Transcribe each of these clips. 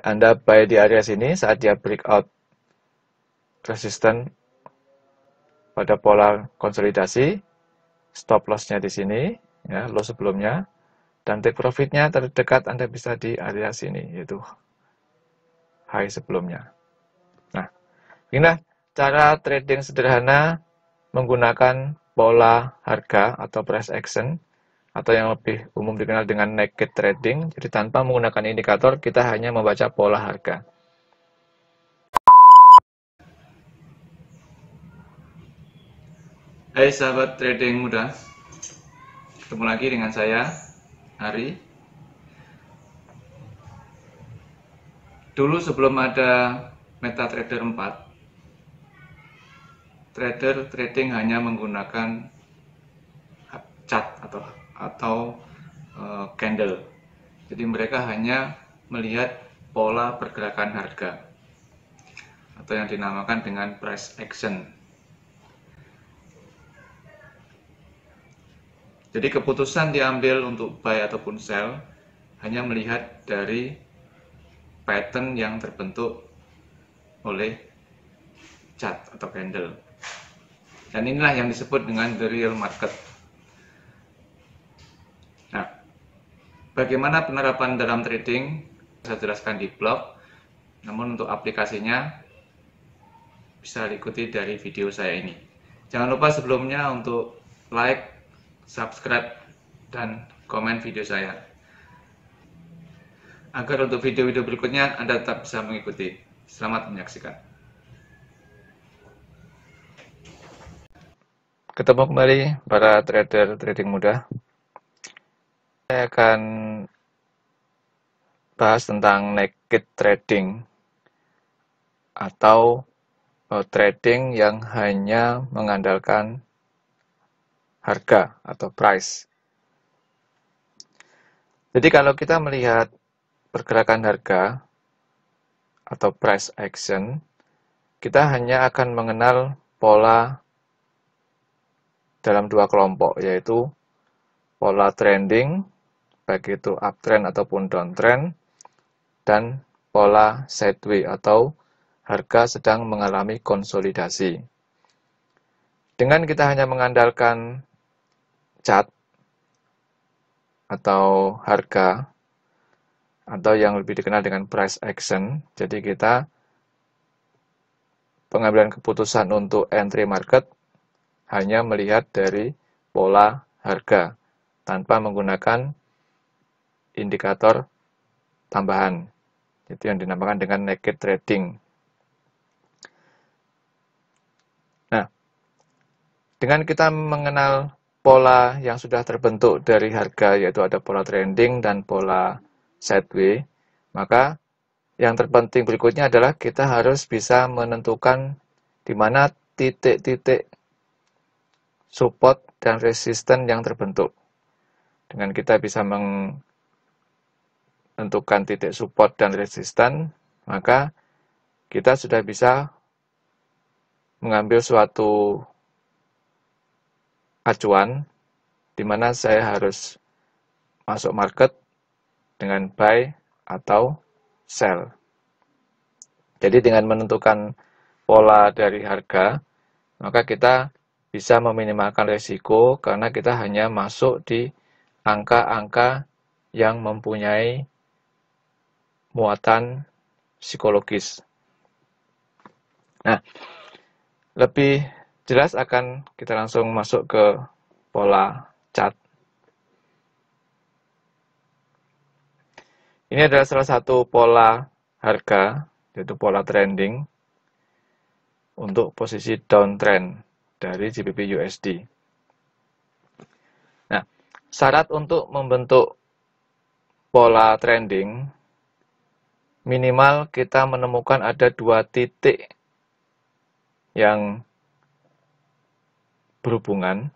Anda buy di area sini saat dia breakout resisten pada pola konsolidasi, stop loss-nya di sini, ya, low sebelumnya, dan take profit-nya terdekat Anda bisa di area sini, yaitu high sebelumnya. Nah, inilah cara trading sederhana menggunakan pola harga atau price action, atau yang lebih umum dikenal dengan naked trading. Jadi tanpa menggunakan indikator, kita hanya membaca pola harga. Hai sahabat trading muda, ketemu lagi dengan saya, Ari. Dulu sebelum ada MetaTrader 4, trader trading hanya menggunakan chart atau candle. Jadi mereka hanya melihat pola pergerakan harga atau yang dinamakan dengan price action. Jadi keputusan diambil untuk buy ataupun sell hanya melihat dari pattern yang terbentuk oleh chart atau candle. Dan inilah yang disebut dengan the real market. Nah, bagaimana penerapan dalam trading? Saya jelaskan di blog. Namun untuk aplikasinya bisa diikuti dari video saya ini. Jangan lupa sebelumnya untuk like, subscribe, dan komen video saya. Agar untuk video-video berikutnya Anda tetap bisa mengikuti. Selamat menyaksikan. Ketemu kembali para trader trading muda. Saya akan bahas tentang naked trading atau trading yang hanya mengandalkan harga atau price. Jadi kalau kita melihat pergerakan harga atau price action, kita hanya akan mengenal pola dalam dua kelompok, yaitu pola trending, baik itu uptrend ataupun downtrend, dan pola sideways atau harga sedang mengalami konsolidasi. Dengan kita hanya mengandalkan chart atau harga, atau yang lebih dikenal dengan price action, jadi kita pengambilan keputusan untuk entry market hanya melihat dari pola harga tanpa menggunakan indikator tambahan. Itu yang dinamakan dengan naked trading. Nah, dengan kita mengenal pola yang sudah terbentuk dari harga, yaitu ada pola trending dan pola sideways, maka yang terpenting berikutnya adalah kita harus bisa menentukan di mana titik-titik support dan resisten yang terbentuk. Dengan kita bisa menentukan titik support dan resisten, maka kita sudah bisa mengambil suatu acuan di mana saya harus masuk market dengan buy atau sell. Jadi dengan menentukan pola dari harga, maka kita bisa meminimalkan risiko karena kita hanya masuk di angka-angka yang mempunyai muatan psikologis. Nah, lebih jelas akan kita langsung masuk ke pola chart. Ini adalah salah satu pola harga, yaitu pola trending untuk posisi downtrend dari GBP USD. Nah, syarat untuk membentuk pola trending, minimal kita menemukan ada dua titik yang berhubungan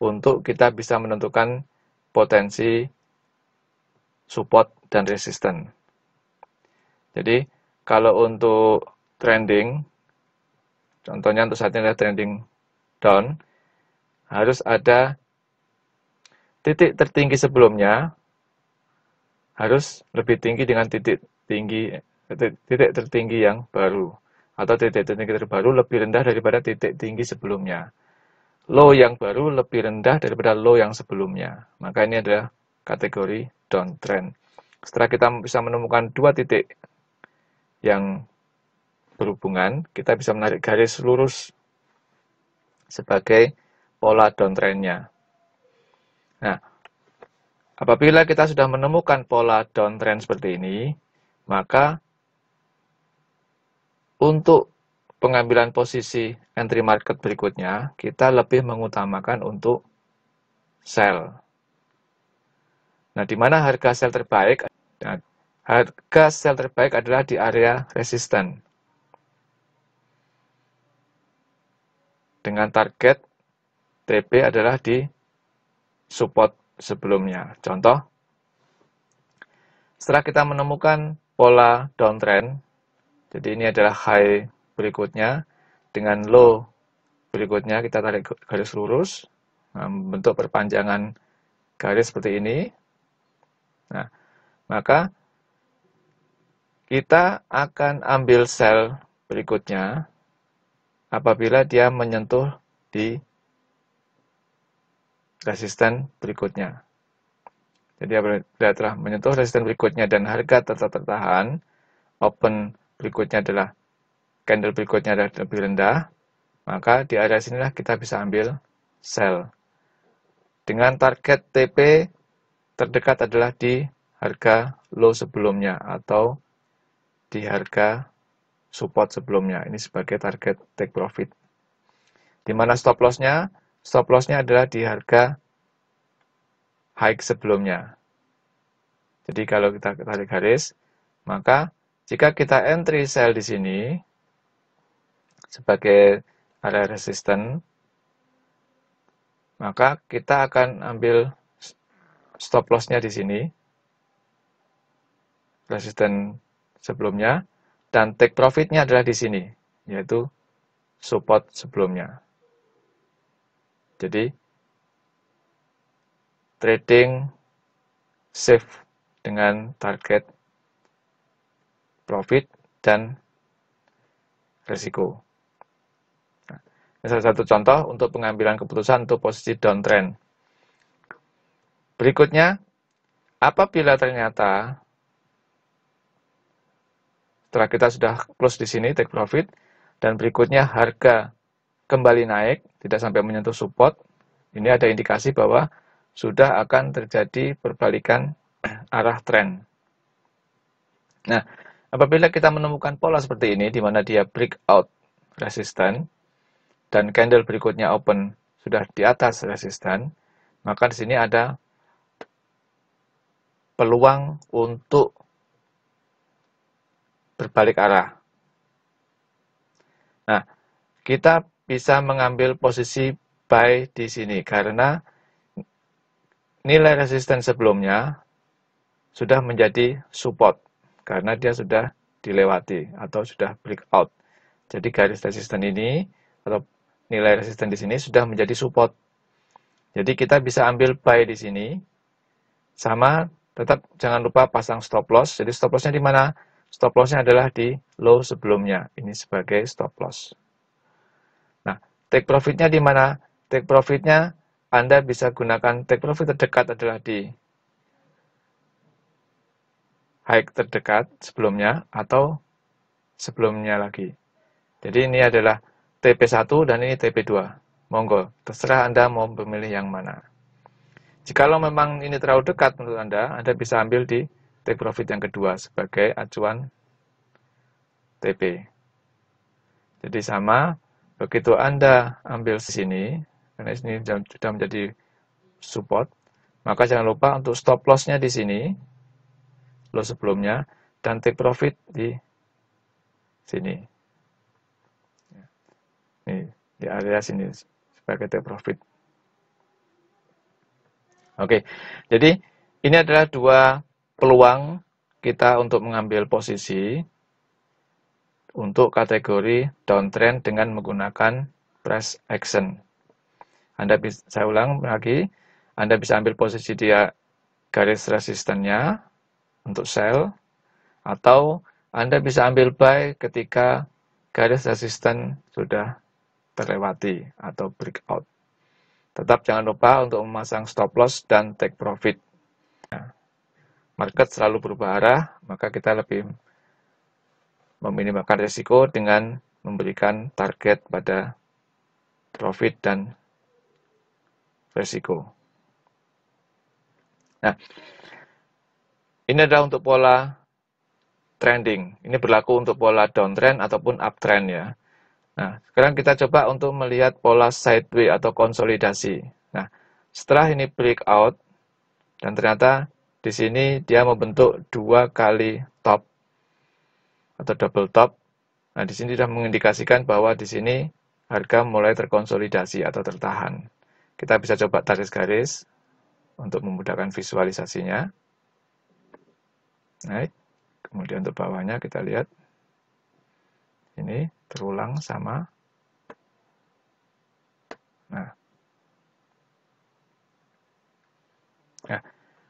untuk kita bisa menentukan potensi support dan resisten. Jadi, kalau untuk trending, contohnya untuk saat ini adalah trending down, harus ada titik tertinggi sebelumnya, harus lebih tinggi dengan titik tertinggi yang baru, atau titik tertinggi terbaru lebih rendah daripada titik tinggi sebelumnya. Low yang baru lebih rendah daripada low yang sebelumnya. Maka ini adalah kategori downtrend. Setelah kita bisa menemukan dua titik yang berhubungan, kita bisa menarik garis lurus sebagai pola downtrend-nya. Nah, apabila kita sudah menemukan pola downtrend seperti ini, maka untuk pengambilan posisi entry market berikutnya, kita lebih mengutamakan untuk sell. Nah, di mana harga sell terbaik? Nah, harga sell terbaik adalah di area resisten. Dengan target TP adalah di support sebelumnya. Contoh, setelah kita menemukan pola downtrend, jadi ini adalah high berikutnya, dengan low berikutnya kita tarik garis lurus, membentuk perpanjangan garis seperti ini. Nah, maka kita akan ambil sell berikutnya apabila dia menyentuh di resisten berikutnya. Jadi apabila telah menyentuh resisten berikutnya dan harga tetap tertahan, open berikutnya adalah candle berikutnya adalah lebih rendah, maka di area sinilah kita bisa ambil sell. Dengan target TP terdekat adalah di harga low sebelumnya atau di harga support sebelumnya. Ini sebagai target take profit. Di mana stop loss-nya? Stop loss-nya adalah di harga high sebelumnya. Jadi kalau kita tarik garis, maka jika kita entry sell di sini sebagai area resisten, maka kita akan ambil stop loss-nya di sini, resisten sebelumnya, dan take profit-nya adalah di sini, yaitu support sebelumnya. Jadi, trading safe dengan target profit dan risiko. Nah, ini salah satu contoh untuk pengambilan keputusan untuk posisi downtrend. Berikutnya, apabila ternyata setelah kita sudah close di sini, take profit, dan berikutnya harga kembali naik, tidak sampai menyentuh support, ini ada indikasi bahwa sudah akan terjadi perbalikan arah tren. Nah, apabila kita menemukan pola seperti ini, di mana dia breakout resisten, dan candle berikutnya open sudah di atas resisten, maka di sini ada peluang untuk berbalik arah. Nah, kita bisa mengambil posisi buy di sini karena nilai resisten sebelumnya sudah menjadi support karena dia sudah dilewati atau sudah breakout. Jadi garis resisten ini atau nilai resisten di sini sudah menjadi support. Jadi kita bisa ambil buy di sini. Sama tetap jangan lupa pasang stop loss. Jadi stop lossnya di mana? Stop lossnya adalah di low sebelumnya. Ini sebagai stop loss. Nah, take profitnya di mana? Take profitnya Anda bisa gunakan take profit terdekat adalah di high terdekat sebelumnya atau sebelumnya lagi. Jadi ini adalah TP1 dan ini TP2. Monggo, terserah Anda mau memilih yang mana. Jikalau memang ini terlalu dekat menurut Anda bisa ambil di take profit yang kedua sebagai acuan TP. Jadi sama, begitu Anda ambil di sini, karena ini sudah menjadi support, maka jangan lupa untuk stop loss-nya di sini, loss sebelumnya, dan take profit di sini. Ini, di area sini sebagai take profit. Oke, jadi ini adalah dua peluang kita untuk mengambil posisi untuk kategori downtrend dengan menggunakan price action. Saya ulang lagi, Anda bisa ambil posisi dia garis resistennya untuk sell, atau Anda bisa ambil buy ketika garis resisten sudah terlewati atau breakout. Tetap jangan lupa untuk memasang stop loss dan take profit. Market selalu berubah arah, maka kita lebih meminimalkan risiko dengan memberikan target pada profit dan risiko. Nah, ini adalah untuk pola trending. Ini berlaku untuk pola downtrend ataupun uptrend ya. Nah, sekarang kita coba untuk melihat pola sideways atau konsolidasi. Nah, setelah ini breakout dan ternyata di sini dia membentuk 2 kali top atau double top. Nah, di sini sudah mengindikasikan bahwa di sini harga mulai terkonsolidasi atau tertahan. Kita bisa coba tarik garis untuk memudahkan visualisasinya. Naik. Kemudian untuk bawahnya kita lihat. Ini terulang sama. Nah,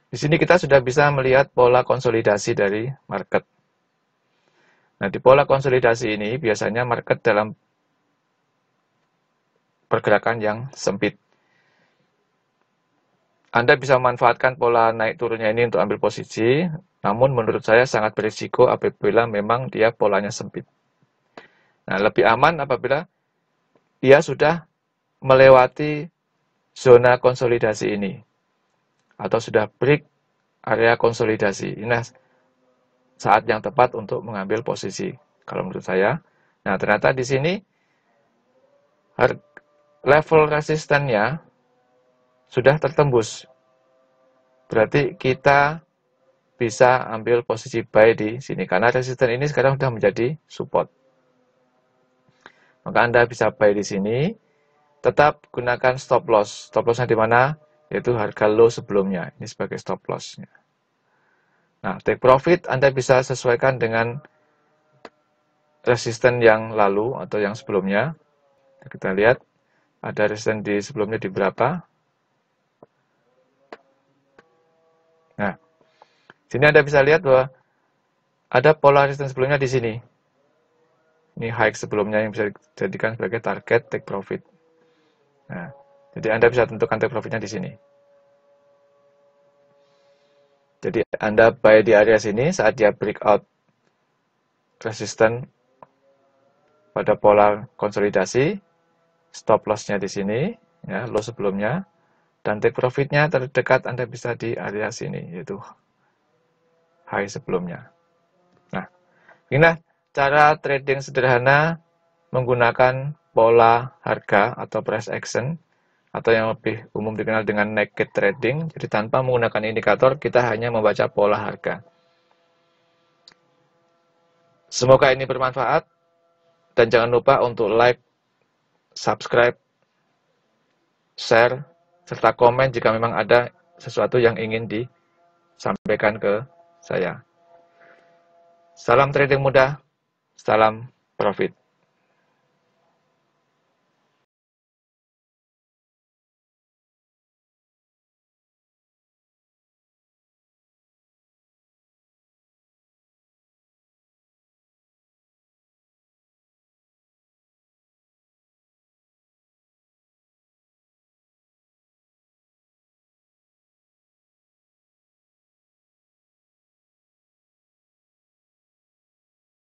di sini kita sudah bisa melihat pola konsolidasi dari market. Nah, di pola konsolidasi ini biasanya market dalam pergerakan yang sempit. Anda bisa memanfaatkan pola naik turunnya ini untuk ambil posisi, namun menurut saya sangat berisiko apabila memang dia polanya sempit. Nah, lebih aman apabila dia sudah melewati zona konsolidasi ini, atau sudah break area konsolidasi. Ini saat yang tepat untuk mengambil posisi, kalau menurut saya. Nah, ternyata di sini level resistennya sudah tertembus. Berarti kita bisa ambil posisi buy di sini, karena resisten ini sekarang sudah menjadi support. Maka Anda bisa buy di sini, tetap gunakan stop loss. Stop lossnya di mana? Yaitu harga low sebelumnya. Ini sebagai stop lossnya. Nah, take profit Anda bisa sesuaikan dengan resisten yang lalu atau yang sebelumnya. Kita lihat ada resisten di sebelumnya di berapa. Nah, sini Anda bisa lihat bahwa ada pola resisten sebelumnya di sini. Ini high sebelumnya yang bisa dijadikan sebagai target take profit. Nah, jadi Anda bisa tentukan take profitnya di sini. Jadi Anda buy di area sini saat dia breakout resisten pada pola konsolidasi, stop loss-nya di sini, ya, low sebelumnya, dan take profit-nya terdekat Anda bisa di area sini, yaitu high sebelumnya. Nah, inilah cara trading sederhana menggunakan pola harga atau price action, atau yang lebih umum dikenal dengan naked trading. Jadi tanpa menggunakan indikator, kita hanya membaca pola harga. Semoga ini bermanfaat, dan jangan lupa untuk like, subscribe, share, serta komen jika memang ada sesuatu yang ingin disampaikan ke saya. Salam trading mudah, salam profit.